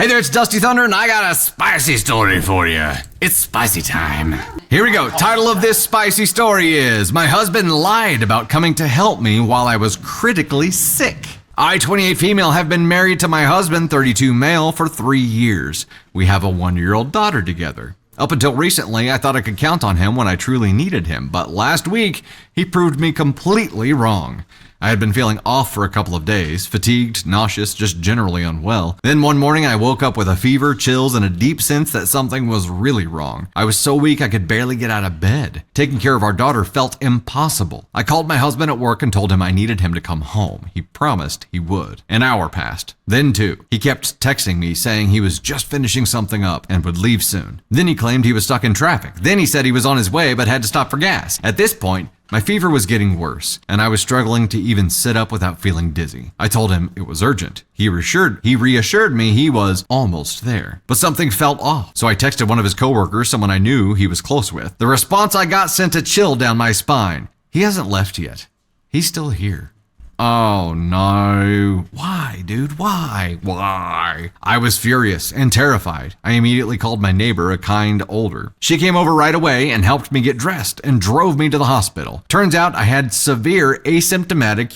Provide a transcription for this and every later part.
Hey there, it's Dusty Thunder, and I got a spicy story for you. It's spicy time. Here we go. Title of this spicy story is, My Husband Lied About Coming to Help Me While I Was Critically Sick. I, 28 female, have been married to my husband, 32 male, for 3 years. We have a 1-year-old daughter together. Up until recently, I thought I could count on him when I truly needed him, but last week, he proved me completely wrong. I had been feeling off for a couple of days, fatigued, nauseous, just generally unwell. Then one morning I woke up with a fever, chills, and a deep sense that something was really wrong. I was so weak I could barely get out of bed. Taking care of our daughter felt impossible. I called my husband at work and told him I needed him to come home. He promised he would. An hour passed. Then 2. He kept texting me saying he was just finishing something up and would leave soon. Then he claimed he was stuck in traffic. Then he said he was on his way but had to stop for gas. At this point, my fever was getting worse, and I was struggling to even sit up without feeling dizzy. I told him it was urgent. He reassured me he was almost there. But something felt off, so I texted one of his coworkers, someone I knew he was close with. The response I got sent a chill down my spine. He hasn't left yet. He's still here. Oh no. Why, dude? Why? I was furious and terrified. I immediately called my neighbor, a kind older. She came over right away and helped me get dressed and drove me to the hospital. Turns out I had severe asymptomatic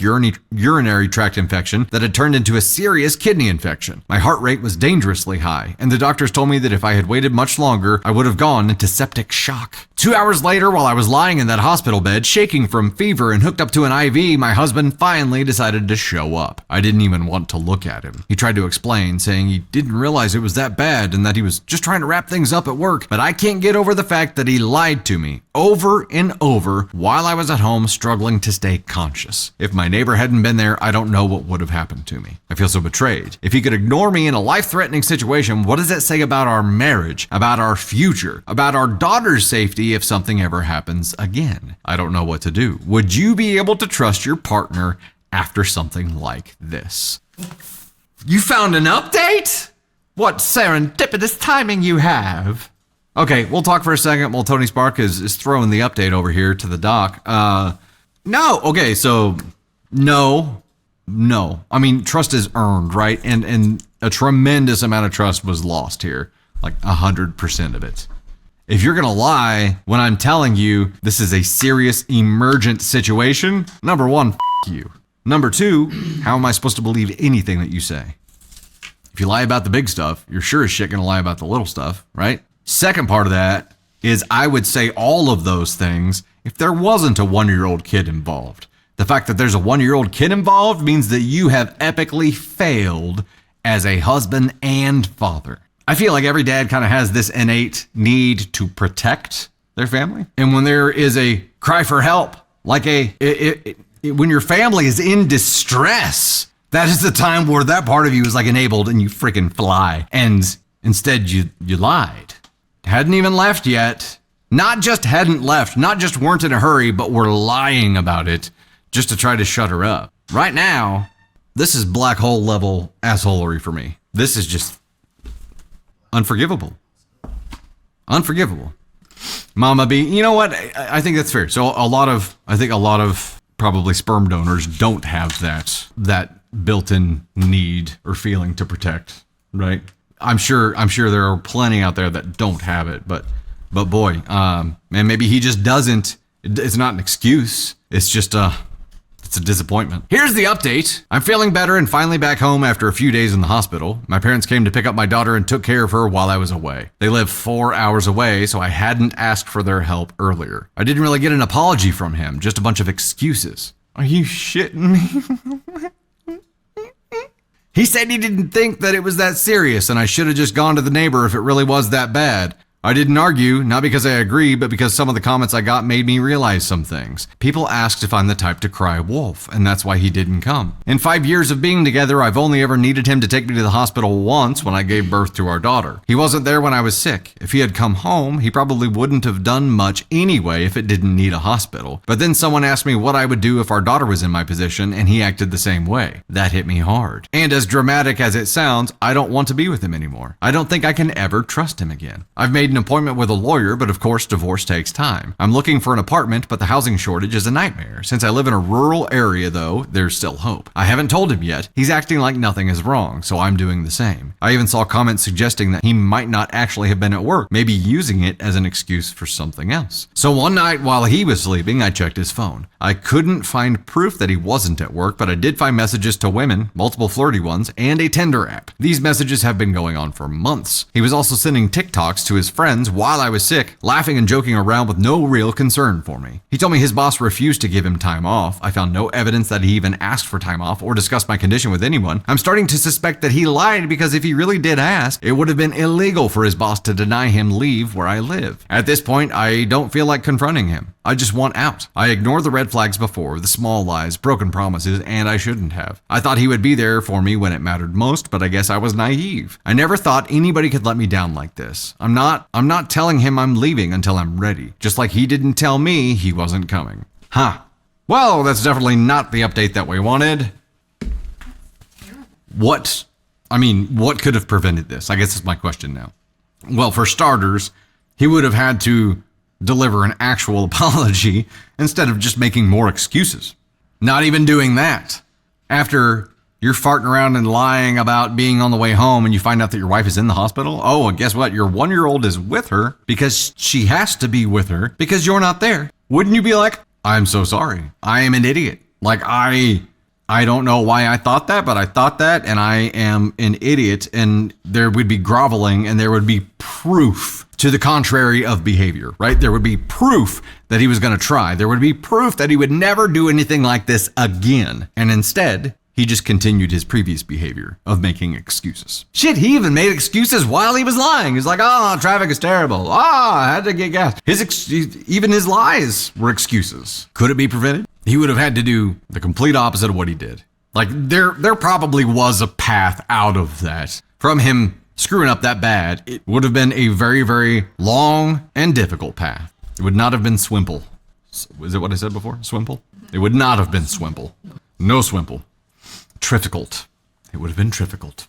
urinary tract infection that had turned into a serious kidney infection. My heart rate was dangerously high, and the doctors told me that if I had waited much longer, I would have gone into septic shock. 2 hours later, while I was lying in that hospital bed, shaking from fever and hooked up to an IV, my husband finally decided to show up. I didn't even want to look at him. He tried to explain, saying he didn't realize it was that bad and that he was just trying to wrap things up at work, but I can't get over the fact that he lied to me over and over while I was at home struggling to stay conscious. If my neighbor hadn't been there, I don't know what would have happened to me. I feel so betrayed. If he could ignore me in a life-threatening situation, what does that say about our marriage, about our future, about our daughter's safety if something ever happens again? I don't know what to do. Would you be able to trust your partner after something like this? You found an update? What serendipitous timing you have. Okay, we'll talk for a second while Tony Spark is throwing the update over here to the doc. No. Okay, so no. I mean, trust is earned, right? And a tremendous amount of trust was lost here. Like 100% of it. If you're gonna lie when I'm telling you this is a serious emergent situation, number 1, you. Number 2, how am I supposed to believe anything that you say? If you lie about the big stuff, you're sure as shit gonna lie about the little stuff, right? Second part of that is I would say all of those things if there wasn't a 1-year-old kid involved. The fact that there's a 1-year-old kid involved means that you have epically failed as a husband and father. I feel like every dad kind of has this innate need to protect their family. And when there is a cry for help, like when your family is in distress, that is the time where that part of you is like enabled and you freaking fly. And instead you lied. Hadn't even left yet. Not just hadn't left, not just weren't in a hurry, but were lying about it just to try to shut her up. Right now, this is black hole level assholery for me. This is just unforgivable. Unforgivable. Mama B, you know what? I think that's fair. So I think a lot of probably sperm donors don't have that built-in need or feeling to protect, right? I'm sure there are plenty out there that don't have it, but boy, and maybe he just doesn't. It's not an excuse. It's just it's a disappointment. Here's the update. I'm feeling better and finally back home after a few days in the hospital. My parents came to pick up my daughter and took care of her while I was away. They live 4 hours away, so I hadn't asked for their help earlier. I didn't really get an apology from him, just a bunch of excuses. Are you shitting me? He said he didn't think that it was that serious and I should have just gone to the neighbor if it really was that bad. I didn't argue, not because I agree, but because some of the comments I got made me realize some things. People asked if I'm the type to cry wolf, and that's why he didn't come. In 5 years of being together, I've only ever needed him to take me to the hospital once when I gave birth to our daughter. He wasn't there when I was sick. If he had come home, he probably wouldn't have done much anyway if it didn't need a hospital. But then someone asked me what I would do if our daughter was in my position, and he acted the same way. That hit me hard. And as dramatic as it sounds, I don't want to be with him anymore. I don't think I can ever trust him again. I've made made an appointment with a lawyer, but of course divorce takes time. I'm looking for an apartment, but the housing shortage is a nightmare. Since I live in a rural area though, there's still hope. I haven't told him yet. He's acting like nothing is wrong, so I'm doing the same. I even saw comments suggesting that he might not actually have been at work, maybe using it as an excuse for something else. So one night while he was sleeping, I checked his phone. I couldn't find proof that he wasn't at work, but I did find messages to women, multiple flirty ones, and a Tinder app. These messages have been going on for months. He was also sending TikToks to his friends while I was sick, laughing and joking around with no real concern for me. He told me his boss refused to give him time off. I found no evidence that he even asked for time off or discussed my condition with anyone. I'm starting to suspect that he lied because if he really did ask, it would have been illegal for his boss to deny him leave where I live. At this point, I don't feel like confronting him. I just want out. I ignored the red flags before, the small lies, broken promises, and I shouldn't have. I thought he would be there for me when it mattered most, but I guess I was naive. I never thought anybody could let me down like this. I'm not telling him I'm leaving until I'm ready, just like he didn't tell me he wasn't coming. Well, that's definitely not the update that we wanted. What could have prevented this? I guess that's my question now. Well, for starters, he would have had to deliver an actual apology instead of just making more excuses. Not even doing that. After you're farting around and lying about being on the way home and you find out that your wife is in the hospital. Oh, and guess what? Your 1-year-old is with her because she has to be with her because you're not there. Wouldn't you be like, I'm so sorry. I am an idiot. Like I don't know why I thought that, but I thought that and I am an idiot, and there would be groveling and there would be proof to the contrary of behavior, right? There would be proof that he was going to try. There would be proof that he would never do anything like this again. And instead, he just continued his previous behavior of making excuses. Shit, he even made excuses while he was lying. He's like, oh, traffic is terrible. I had to get gas. Even his lies were excuses. Could it be prevented? He would have had to do the complete opposite of what he did. Like, there probably was a path out of that. From him screwing up that bad, it would have been a very, very long and difficult path. It would not have been swimple. Is it what I said before? Swimple? It would not have been swimple. No swimple. Difficult. It would have been difficult.